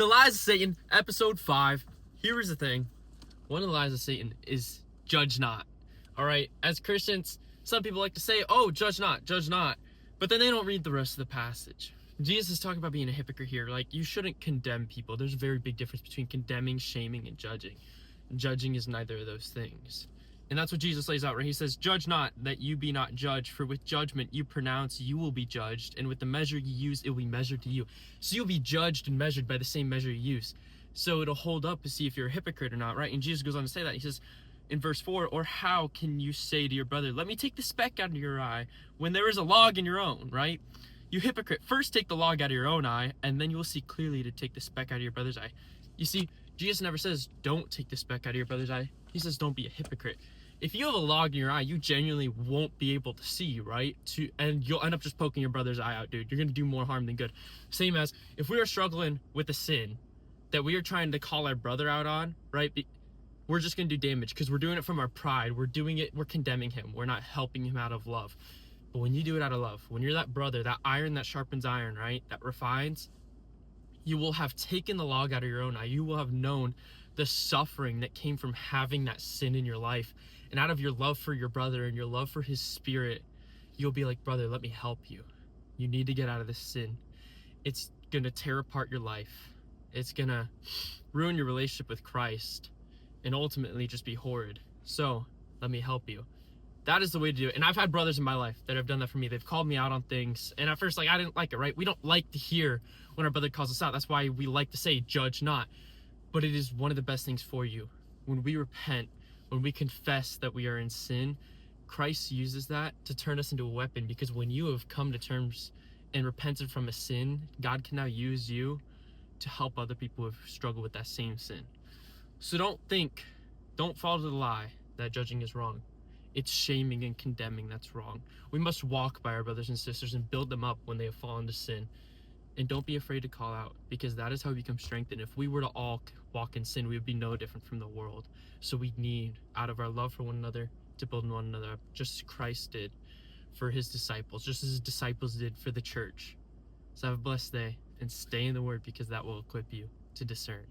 The lies of Satan, episode 5. Here is the thing. One of the lies of Satan is judge not. All right. As Christians, some people like to say, oh, judge not, judge not. But then they don't read the rest of the passage. Jesus is talking about being a hypocrite here. Like, you shouldn't condemn people. There's a very big difference between condemning, shaming, and judging. Judging is neither of those things. And that's what Jesus lays out, right? He says, judge not, that you be not judged, for with judgment you pronounce, you will be judged, and with the measure you use, it will be measured to you. So you'll be judged and measured by the same measure you use. So it'll hold up to see if you're a hypocrite or not, right? And Jesus goes on to say that. He says in verse 4, or how can you say to your brother, let me take the speck out of your eye, when there is a log in your own, right? You hypocrite, first take the log out of your own eye, and then you will see clearly to take the speck out of your brother's eye. You see, Jesus never says, don't take the speck out of your brother's eye. He says, don't be a hypocrite. If you have a log in your eye, you genuinely won't be able to see, right? And you'll end up just poking your brother's eye out, dude. You're going to do more harm than good. Same as if we are struggling with a sin that we are trying to call our brother out on, right? We're just going to do damage because we're doing it from our pride. We're condemning him. We're not helping him out of love. But when you do it out of love, when you're that brother, that iron that sharpens iron, right? That refines, you will have taken the log out of your own eye. You will have known the suffering that came from having that sin in your life. And out of your love for your brother and your love for his spirit, you'll be like, brother, let me help you. You need to get out of this sin. It's going to tear apart your life. It's going to ruin your relationship with Christ and ultimately just be horrid. So let me help you. That is the way to do it. And I've had brothers in my life that have done that for me. They've called me out on things. And at first, I didn't like it, right? We don't like to hear when our brother calls us out. That's why we like to say, judge not. But it is one of the best things for you. When we repent, when we confess that we are in sin, Christ uses that to turn us into a weapon, because when you have come to terms and repented from a sin, God can now use you to help other people who have struggled with that same sin. So don't fall to the lie that judging is wrong. It's shaming and condemning that's wrong. We must walk by our brothers and sisters and build them up when they have fallen to sin. And don't be afraid to call out, because that is how we become strengthened. If we were to all walk in sin, we would be no different from the world. So we need, out of our love for one another, to build one another up, just as Christ did for his disciples, just as his disciples did for the church. So have a blessed day and stay in the word, because that will equip you to discern.